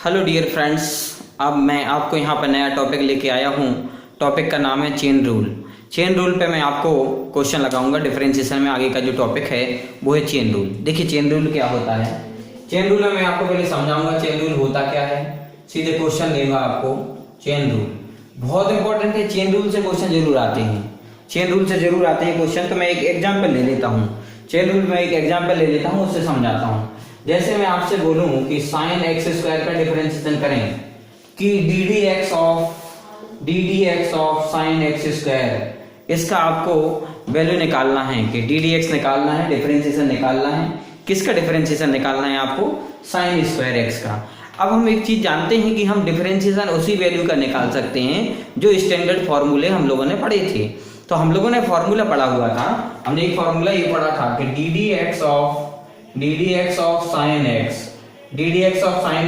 Hello dear friends, अब मैं आपको यहाँ पर नया टॉपिक लेके आया हूँ। टॉपिक का नाम है चेन रूल। चेन रूल पे मैं आपको क्वेश्चन लगाऊंगा। डिफरेंशिएशन में आगे का जो टॉपिक है वो है चेन रूल। देखिए चेन रूल क्या होता है। चेन रूल में मैं आपको पहले समझाऊंगा चेन रूल होता क्या है। सीधे क्वेश्चन देगा आपको। चेन रूल बहुत इंपॉर्टेंट है। चेन रूल से क्वेश्चन जरूर आते हैं। चेन रूल से जरूर आते हैं क्वेश्चन। तो मैं एक एग्जाम्पल ले लेता हूँ। चेन रूल में एक एग्जाम्पल ले लेता हूँ, उससे समझाता हूँ। जैसे मैं आपसे बोलूं कि साइन एक्स स्क्वायर का डिफरेंशिएशन करें कि d d x of sine x square, इसका आपको वैल्यू निकालना है कि डी डी एक्स निकालना है, डिफरेंशिएशन निकालना है। किसका डिफरेंशिएशन निकालना है आपको? साइन स्क्वायर एक्स का। अब हम एक चीज जानते हैं कि हम डिफरेंशिएशन उसी वैल्यू का निकाल सकते हैं जो स्टैंडर्ड फॉर्मूले हम लोगों ने पढ़े थे। तो हम लोगों ने फॉर्मूला पढ़ा हुआ था। हमने एक फॉर्मूला ये पढ़ा था कि d d x of sine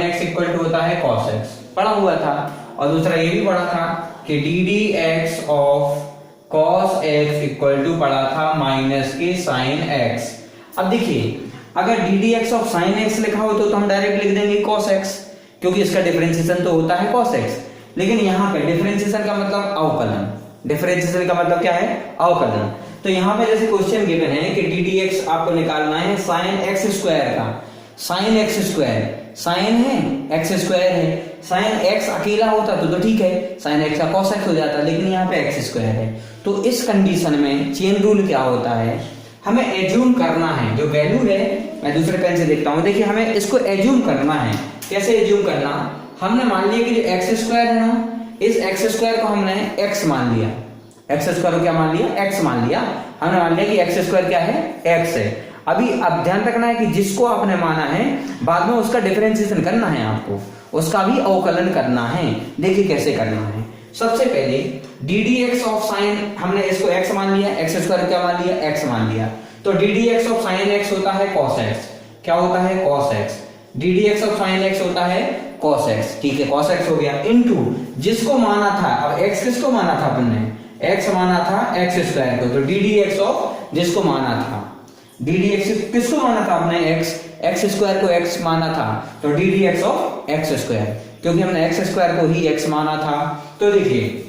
x equal to होता है कॉस एक्स, पढ़ा हुआ था। और दूसरा ये भी पढ़ा था कि d d x of cos x equal to पढ़ा था माइनस के साइन एक्स। अब देखिए, अगर d d x of sine x लिखा हो तो हम डायरेक्ट लिख देंगे कॉस एक्स, क्योंकि इसका डिफरेंशिएशन तो होता है कॉस एक्स। लेकिन यहाँ पे डिफरेंशिएशन का मतलब अवकलन। डिफरेंशिएशन का मतलब क्या है? अवकलन। तो यहाँ पे जैसे क्वेश्चन गिवन है कि डी डी एक्स आपको निकालना है साइन एक्स स्क्वायर का। साइन एक्स स्क्वायर साइन है, एक्स स्क्वायर है। साइन एक्स अकेला होता तो ठीक है, साइन एक्स का कॉस एक्स हो जाता, लेकिन यहाँ पे एक्स स्क्वायर है। तो इस कंडीशन में चेन रूल क्या होता है, हमें एज्यूम करना है जो वैल्यू है। मैं दूसरे पेन से देखता हूँ। देखिए, हमें इसको एज्यूम करना है। कैसे एज्यूम करना? हमने मान लिया कि जो एक्स स्क्वायर है ना, इस एक्स स्क्वायर को हमने एक्स मान लिया। एक्स स्क्वायर को क्या मान लिया? एक्स मान लिया। हमने मान लिया कि एक्स स्क्वायर क्या है? एक्स है। अभी अब ध्यान रखना है कि जिसको आपने माना है बाद में उसका डिफरेंशिएशन करना है, आपको उसका भी अवकलन करना है। देखिए कैसे करना है। सबसे पहले D d x of sign, हमने इसको एक्स मान लिया, एक्स स्क्वायर क्या मान लिया? एक्स मान लिया। तो D d x of sine x होता है कॉस एक्स। क्या होता है? Cos x. D d x of sine x होता है कॉस एक्स। ठीक है, कॉस एक्स हो गया। इनटू जिसको माना था, अब एक्स किसको माना था अपन ने? एक्स माना था एक्स स्क्वायर को। तो डी डी एक्स ऑफ जिसको माना था, डी डी एक्स किसको माना था आपने? एक्स स्क्वायर को एक्स माना था, तो D d x of x square, क्योंकि हमने एक्स स्क्वायर को ही एक्स माना था। तो देखिए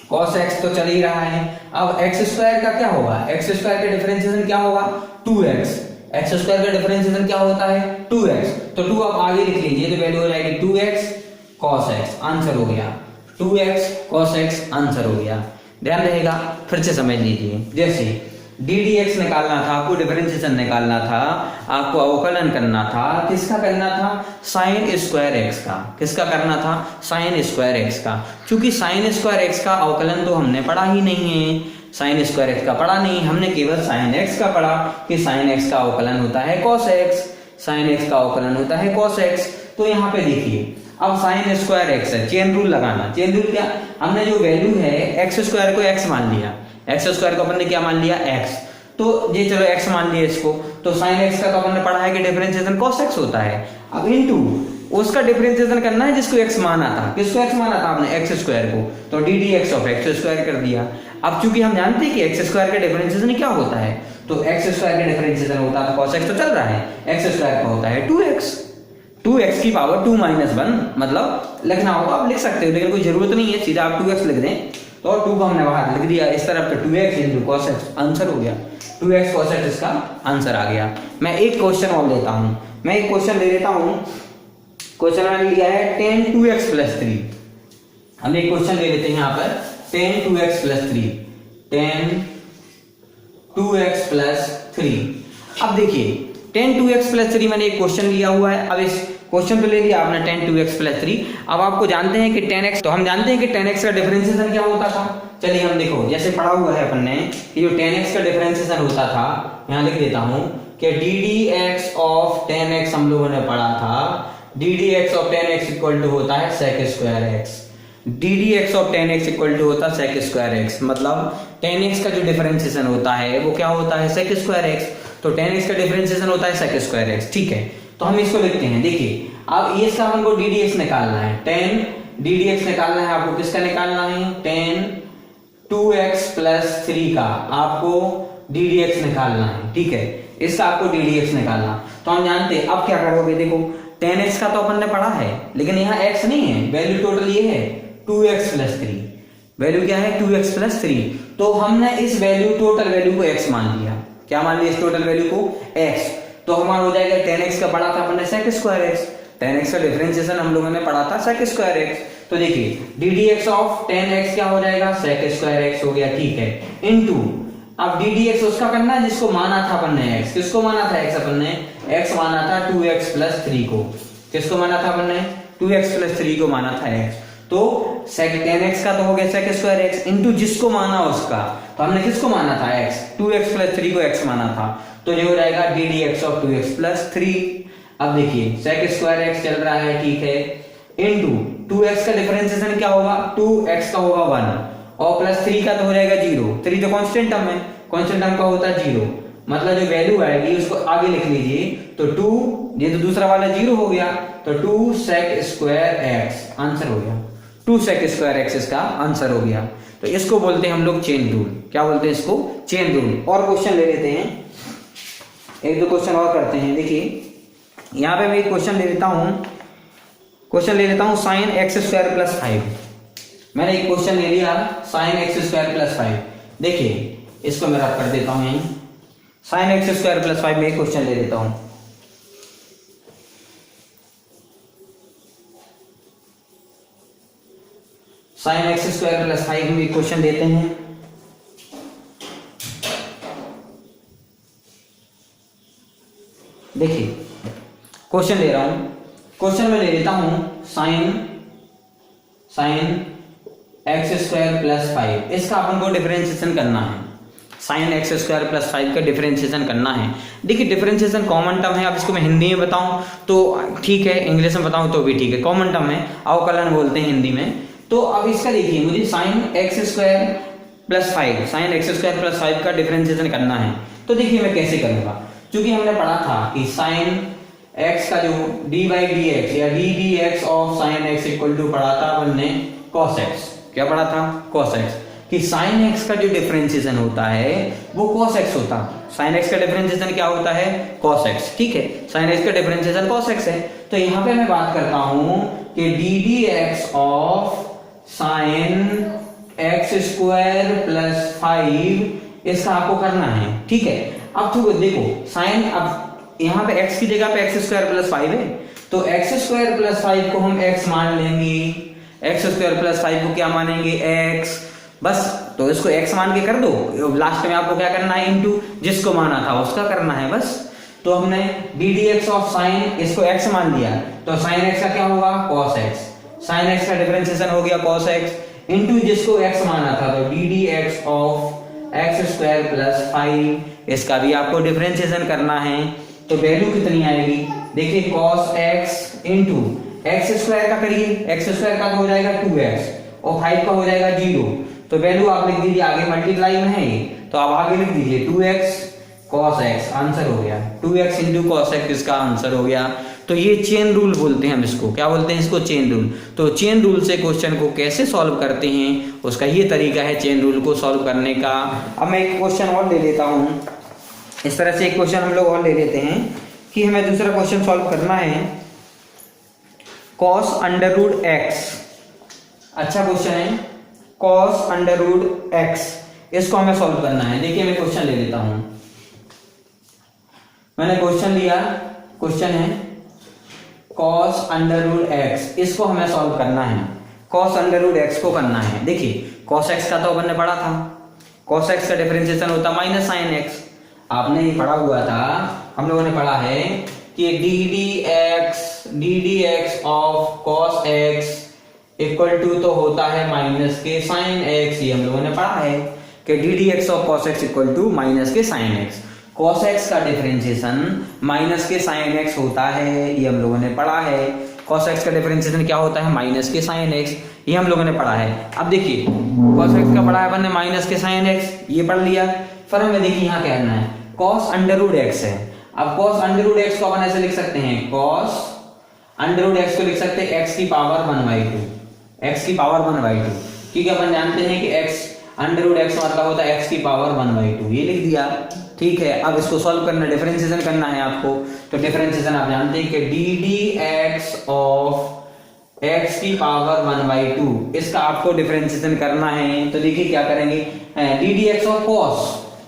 cos x तो चल ही रहा है। अब एक्स स्क्वायर का क्या होगा? एक्स स्क्वायर का डिफरेंशिएशन क्या होगा? 2x। एक्स स्क्वायर का डिफरेंशिएशन क्या होता है? 2x। तो 2 आप आगे लिख लीजिए, तो वैल्यू हो जाएगी 2x cos x। आंसर हो गया 2x cos x, आंसर हो गया। ध्यान रहेगा, फिर से समझ लीजिए। जैसे डी डी एक्स निकालना था, आपको डिफरेंशिएशन निकालना था, आपको अवकलन करना था। किसका करना था? साइन स्क्वायर एक्स का। किसका करना था? साइन स्क्वायर एक्स का। क्योंकि साइन स्क्वायर एक्स का अवकलन तो हमने पढ़ा ही नहीं है, साइन स्क्वायर एक्स का पढ़ा नहीं, हमने केवल साइन एक्स का पढ़ा कि साइन एक्स का अवकलन होता है कॉस एक्स, साइन एक्स का अवकलन होता है कॉस एक्स। तो यहाँ पे देखिए, अब साइन स्क्वायर एक्स है, चेन रूल लगाना। चेन रूल क्या? हमने जो वैल्यू है एक्स स्क्वायर को एक्स मान लिया, एक्स स्क्वायर को अपन ने क्या मान लिया? एक्स। तो ये चलो एक्स मान लिया इसको, तो साइन एक्स का तो अपन ने पढ़ा है कि डिफरेंशिएशन cos x होता है। अब इनटू उसका डिफरेंशिएशन करना है जिसको x माना था। किसको x माना था आपने? एक्स स्क्वायर को। तो D d x of x square कर दिया। अब चूंकि हम जानते हैं कि एक्स स्क्वायर का डिफरेंशिएशन क्या होता है, तो एक्स स्क्वायर का डिफरेंशिएशन होता है cos x तो चल रहा है, एक्स स्क्वायर का होता है 2x की पावर 2 - 1। मतलब लिखना होगा आप लिख सकते हो, लेकिन कोई जरूरत नहीं है, सीधा आप 2x लिख दें। तो 2 को हमने बाहर लिख दिया इस तरफ, तो 2x into cos x, answer हो गया 2x cos x, इसका आंसर आ गया। मैं एक क्वेश्चन और लेता हूं। मैं एक क्वेश्चन ले लेता हूं। क्वेश्चन मैंने लिया है tan 2x + 3। हम एक क्वेश्चन ले लेते हैं यहाँ पर tan 2x + 3, tan 2x + 3। अब देखिए tan 2x + 3 मैंने एक क्वेश्चन लिया हुआ है। अब इस क्वेश्चन तो ले लिया आपने tan 2x + 3। अब आपको जानते हैं कि tan x, तो हम जानते हैं कि tan x का डिफरेंशिएशन क्या होता था। चलिए हम देखो, जैसे पढ़ा हुआ है अपन ने कि जो tan x का डिफरेंशिएशन होता था, यहाँ लिख देता हूं कि ddx ऑफ tan x हम लोगों ने पढ़ा था। ddx of tan x equal to होता है sec square x। ddx of tan x equal to होता है sec स्क्वायर x। मतलब tan x का जो डिफरेंशिएशन होता है वो क्या होता है? sec square x। तो tan x का डिफरेंशिएशन होता है sec स्क्वायर x। ठीक है, तो हम इसको लिखते हैं। देखिए, अब ये इसका हमको डी डी एक्स निकालना है, tan डी डी एक्स निकालना है आपको। किसका निकालना है? tan 2x + 3 का आपको डी डी एक्स निकालना है। ठीक है, इसका आपको डी डी एक्स निकालना। तो हम जानते हैं, अब क्या करोगे, देखो 10x का तो अपन ने पढ़ा है, लेकिन यहाँ x नहीं है, वैल्यू टोटल ये है 2x प्लस 3। वैल्यू क्या है 2x प्लस 3। तो हमने इस वैल्यू टोटल वैल्यू को x मान लिया। क्या मान लिया इस टोटल वैल्यू को x। तो हमारा हो जाएगा 10x का पढ़ा था हमने sec स्क्वायर x, 10x का डिफरेंशिएशन हम लोगों ने पढ़ा था sec स्क्वायर x। तो देखिए D d x of 10x क्या हो जाएगा sec स्क्वायर x हो गया, ठीक है, इनटू अब डी डी एक्स उसका करना है जिसको माना था अपन ने x। किसको माना था x अपन ने? x माना था 2x प्लस 3 को। किसको माना था अपन ने? 2x प्लस 3 को माना था x। तो sec 10x का तो हो गया sec स्क्वायर x इनटू जिसको माना उसका, तो हमने किसको माना था x, 2x प्लस 3 को x माना था, तो ये हो जाएगा D d x of 2x plus 3। अब देखिए sec स्क्वायर x चल रहा है, ठीक है, इनटू 2x का डिफरेंशिएशन क्या होगा, 2x का होगा 1 और प्लस 3 का तो हो जाएगा 0। 3 तो कांस्टेंट टर्म है, कांस्टेंट टर्म का होता है 0, मतलब जो वैल्यू आएगी उसको आगे लिख लीजिए। तो 2, ये तो दूसरा वाला 0 हो गया, तो 2 sec स्क्वायर x आंसर हो गया। 2 sec स्क्वायर x इसका आंसर हो गया। तो इसको बोलते हैं हम लोग चेन रूल। क्या बोलते हैं इसको? Chain rule. और क्वेश्चन ले लेते हैं, एक दो क्वेश्चन और करते हैं। देखिए यहाँ पे मैं एक क्वेश्चन ले लेता हूँ साइन एक्स स्क्वायर प्लस 5। मैंने एक क्वेश्चन ले लिया साइन एक्स स्क्वायर प्लस 5। देखिए इसको मैं रख कर देता हूँ यहीं, साइन एक्स स्क्वायर प्लस 5 में एक क्वेश्चन ले लेता हूँ। साइन एक्स स्क्वायर प्लस 5 में एक क्वेश्चन देते हैं। देखिए क्वेश्चन ले रहा हूं, क्वेश्चन में ले लेता हूं साइन एक्स स्क्वायर प्लस 5, इसका अपन को डिफरेंशिएशन करना है। साइन एक्स स्क्वायर प्लस 5 का डिफरेंशिएशन करना है। देखिए डिफरेंशिएशन कॉमन टर्म है, अब इसको मैं हिंदी में बताऊं तो ठीक है, इंग्लिश में बताऊं तो भी ठीक है, कॉमन टर्म है, अवकलन बोलते हैं हिंदी में। तो अब इसका देखिए मुझे sine x square plus 5, sine x square plus 5 का डिफरेंशिएशन करना है। तो देखिए मैं कैसे करूंगा, क्योंकि हमने पढ़ा था कि साइन x का जो डी बाई डी एक्स या d d x of sine x equal to पढ़ा था हमने cos x। क्या पढ़ा था? cos x, कि साइन x का जो डिफरेंशिएशन होता है वो cos x होता है। साइन x का डिफरेंशिएशन क्या होता है? cos x, ठीक है, साइन x का डिफरेंशिएशन cos x है। तो यहाँ पे मैं बात करता हूं कि d d x of sine x square plus 5 इसका आपको करना है, ठीक है। अब तो देखो साइन, अब यहाँ पे x की जगह पे एक्स स्क्वायर प्लस 5 है, तो एक्स स्क्वायर प्लस 5 को हम x मान लेंगे, एक्स स्क्वायर प्लस 5 को क्या मानेंगे? x, बस। तो इसको x मान के कर दो, लास्ट में आपको क्या करना है? इनटू जिसको माना था उसका करना है, बस। तो हमने D d x of sign इसको x मान लिया, तो साइन x का क्या होगा? cos x। साइन x का डिफरेंशिएशन हो गया cos x इनटू जिसको x माना था, तो D d x of x square plus 5 इसका भी आपको डिफरेंशिएशन करना है। तो वैल्यू कितनी आएगी? देखिए cos x into x square का करिए, एक्स स्क्वायर का तो हो जाएगा 2x और 5 का हो जाएगा 0। तो वैल्यू आप लिख दीजिए, आगे मल्टीप्लाई में है ये, तो आप आगे लिख दीजिए 2x cos x, आंसर हो गया। 2x इंटू cos x इसका आंसर हो गया। तो ये चेन रूल बोलते हैं हम इसको। क्या बोलते हैं इसको? Chain rule. तो चेन रूल से क्वेश्चन को कैसे सॉल्व करते हैं उसका ये तरीका है चेन रूल को सॉल्व करने का। अब मैं एक क्वेश्चन और ले लेता हूँ, इस तरह से एक क्वेश्चन हम लोग और ले लेते हैं कि हमें दूसरा क्वेश्चन सॉल्व करना है cos अंडर रूट x। अच्छा क्वेश्चन है, cos अंडर रूट x, इसको हमें सॉल्व करना है। देखिए मैं क्वेश्चन ले लेता हूं, मैंने क्वेश्चन लिया, क्वेश्चन है cos अंडर रूट x, इसको हमें सॉल्व करना है। cos अंडर रूट x को करना है। देखिए cos x का तो अपन ने पढ़ा था, cos x का डिफरेंशिएशन होता माइनस साइन x। आपने ये पढ़ा हुआ था, हम लोगों ने पढ़ा है कि d d x of cos x equal to तो होता है माइनस के साइन x। ये हम लोगों ने पढ़ा है कि d d x of cos x equal to minus के साइन x। cos x का डिफरेंशिएशन माइनस के साइन x होता है, ये हम लोगों ने पढ़ा है। cos x का डिफरेंशिएशन क्या होता है? माइनस के साइन x, ये हम लोगों ने पढ़ा है। अब देखिए cos x का पढ़ा है अपन ने माइनस के साइन x, ये पढ़ लिया। फिर हमें देखिए यहाँ क्या करना है, cos अंडर रूट x है। अब cos अंडर रूट x को अपन ऐसे लिख सकते हैं, cos अंडर रूट x को लिख सकते हैं x की पावर 1/2, x की पावर 1/2, क्योंकि अपन जानते हैं कि x अंडर रूट एक्स मतलब होता है एक्स की पावर 1/2, ये लिख दिया। ठीक है, अब इसको सॉल्व करना, डिफरेंशिएशन करना है आपको। तो डिफरेंशिएशन आप जानते हैं कि d d x of x की पावर 1/2, इसका आपको डिफरेंशिएशन करना है। तो देखिए क्या करेंगे, d d x of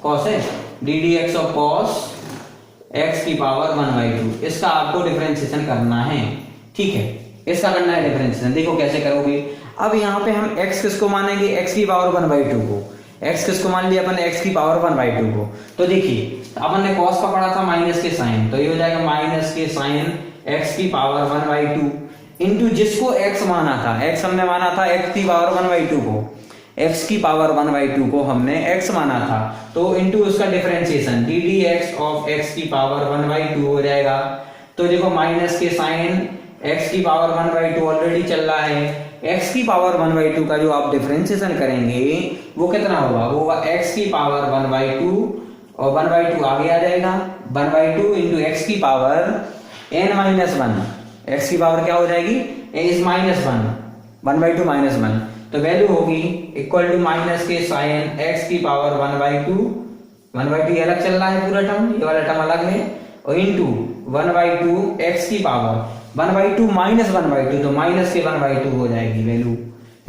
cos है, d d x of cos x की पावर 1/2, इसका आपको डिफरेंशिएशन करना है। ठीक है, इसका करना है डिफरेंशिएशन। देखो कैसे करोगे। अब यहाँ पे हम x किसको मानेंगे, x की पावर 1/2 को। x किसको मान लिया अपन, x की पावर 1/2 को। तो देखिए अपन ने cos का पढ़ा था माइनस के साइन, तो ये हो जाएगा माइनस के साइन x की पावर 1/2 इंटू जिसको x माना था, x हमने माना था x की पावर 1/2 को, x की पावर 1/2 को हमने x माना था, तो इंटू उसका differentiation D d x of x की पावर 1/2 हो जाएगा। तो देखो माइनस के साइन x की पावर 1/2 ऑलरेडी चल रहा है, x की पावर 1/2 का जो आप डिफरेंशिएशन करेंगे वो कितना होगा, वो होगा x की पावर 1/2 और 1/2 आगे आ जाएगा, 1/2 इंटू एक्स की पावर n-1, x की पावर क्या हो जाएगी, इज -1, 1/2 -1, तो वैल्यू होगी इक्वल टू माइनस के साइन x की पावर 1/2 ये अलग चल रहा है पूरा टर्म, ये वाला टर्म अलग है, और इंटू 1/2 एक्स की पावर 1/2 माइनस 1/2, तो माइनस के 1/2 हो जाएगी वैल्यू,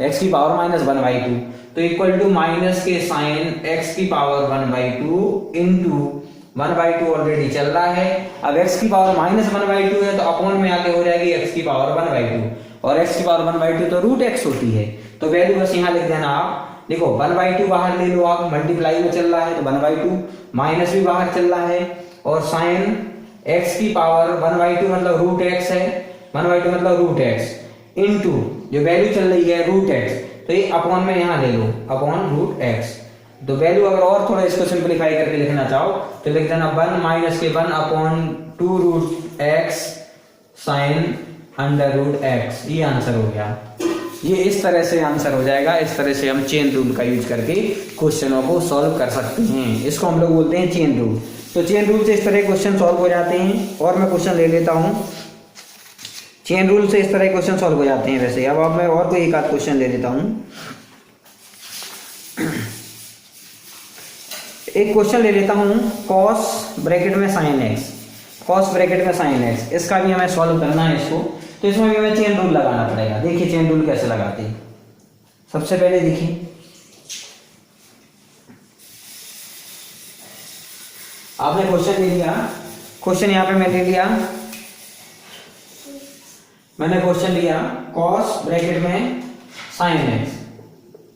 x की पावर -1/2, तो इक्वल टू माइनस के साइन x की पावर 1/2 इंटू 1/2 ऑलरेडी चल रहा है। अब x की पावर -1/2 है तो अपॉन में आके हो जाएगी x की पावर 1/2, और x की पावर 1/2 तो रूट x होती है, तो वैल्यू बस यहाँ लिख देना आप। देखो 1/2 बाहर ले लो आप, मल्टीप्लाई में चल रहा है तो 1/2, माइनस भी बाहर चल रहा है, और साइन x की पावर 1/2 मतलब रूट x है, 1/2 मतलब रूट x इंटू जो वैल्यू चल रही है रूट x, तो ये अपॉन में यहाँ ले लो, अपॉन रूट x। तो वैल्यू अगर और थोड़ा इसको सिंपलीफाई करके लिखना चाहो तो लिख देना 1 माइनस के 1 upon 2 root x sign under root x, ये आंसर हो गया। ये इस तरह से आंसर हो जाएगा। इस तरह से हम चेन रूल का यूज करके क्वेश्चनों को सॉल्व कर सकते हैं, इसको हम लोग बोलते हैं चेन रूल। तो चेन रूल से इस तरह क्वेश्चन सॉल्व हो जाते हैं। और मैं क्वेश्चन ले लेता हूं, चेन रूल से इस तरह क्वेश्चन सॉल्व हो जाते हैं। वैसे अब मैं और कोई एक आध क्वेश्चन ले लेता हूं। एक क्वेश्चन ले लेता हूं, cos ब्रैकेट में sin x, cos ब्रैकेट में sin x, इसका भी हमें सॉल्व करना है इसको। तो इसमें भी हमें चेन रूल लगाना पड़ेगा। देखिए चेन रूल कैसे लगाते हैं। सबसे पहले देखिए, आपने क्वेश्चन ले लिया, क्वेश्चन यहाँ पे मैं ले लिया, मैंने क्वेश्चन लिया cos ब्रैकेट में sin x,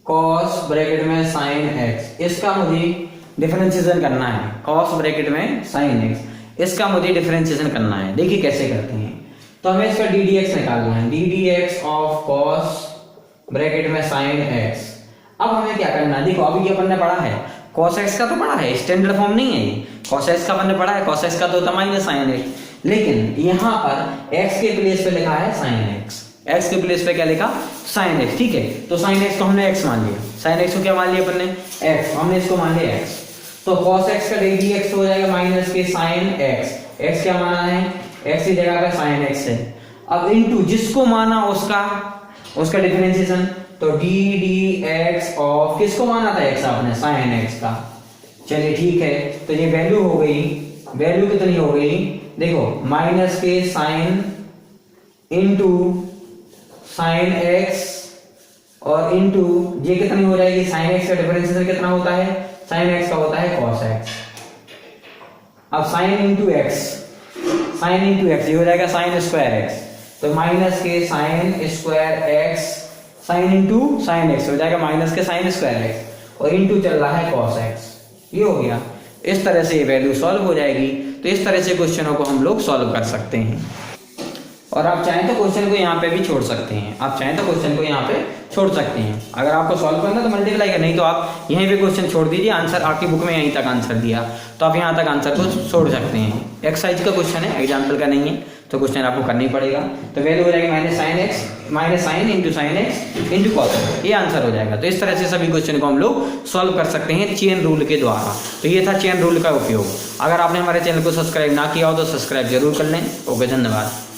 cos ब्रैकेट में sin x, इसका मुझे डिफरेंशिएशन करना है। cos ब्रैकेट में sin x, इसका मुझे डिफरेंशिएशन करना है। देखिए कैसे करते हैं। तो हमें इसका डी डी एक्स निकालना है, d d x of cos bracket में sin x। अब हमें क्या करना है, देखो अभी अपन ने पढ़ा है cos x का, तो पढ़ा है, स्टैंडर्ड फॉर्म नहीं है ये, cos x का अपन ने पढ़ा है, cos x का तो होता माइनस sin x, लेकिन यहाँ पर x के प्लेस पे लिखा है sin x, x के प्लेस पे क्या लिखा, sin x। ठीक है, तो sin x को हमने x मान लिया, sin x को क्या मान लिया अपन ने, x, हमने इसको मान लिया x, तो cos x का डी डी एक्स हो जाएगा माइनस के sin x, x क्या माना है, x की जगह पे sin x है। अब इनटू जिसको माना उसका डिफरेंशिएशन, तो डी डी एक्स ऑफ किसको माना था x आपने, sin x का। चलिए ठीक है, तो ये वैल्यू हो गई, वैल्यू कितनी हो गई, देखो माइनस के साइन इंटू साइन एक्स और इंटू ये कितनी हो जाएगी, साइन एक्स का डिफरेंशिएशन कितना होता है, साइन एक्स का होता है cos x। अब sine into x, sine into x ये हो जाएगा साइन स्क्वायर एक्स, तो माइनस के sine square x, sine into sine x हो जाएगा माइनस के साइन स्क्वायर एक्स, और इंटू चल रहा है cos x, ये हो गया। इस तरह से ये वैल्यू सॉल्व हो जाएगी। तो इस तरह से क्वेश्चनों को हम लोग सॉल्व कर सकते हैं। और आप चाहें तो क्वेश्चन को यहाँ पे भी छोड़ सकते हैं, आप चाहें तो क्वेश्चन को यहाँ पे छोड़ सकते हैं। अगर आपको सॉल्व करना है तो मल्टीप्लाई कर, नहीं तो आप यहीं पे क्वेश्चन छोड़ दीजिए। आंसर आपकी बुक में यहीं तक आंसर दिया, तो आप यहाँ तक आंसर को छोड़ सकते हैं। एक्सरसाइज का क्वेश्चन है, एग्जाम्पल का नहीं है, तो क्वेश्चन आपको करना ही पड़ेगा। तो वैल्यू हो जाएगी minus sine x, minus sine into sine x into cos, ये आंसर हो जाएगा। तो इस तरह से सभी क्वेश्चन को हम लोग सॉल्व कर सकते हैं चेन रूल के द्वारा। तो ये था चेन रूल का उपयोग। अगर आपने हमारे चैनल को सब्सक्राइब ना किया हो तो सब्सक्राइब जरूर कर लें। ओके, धन्यवाद।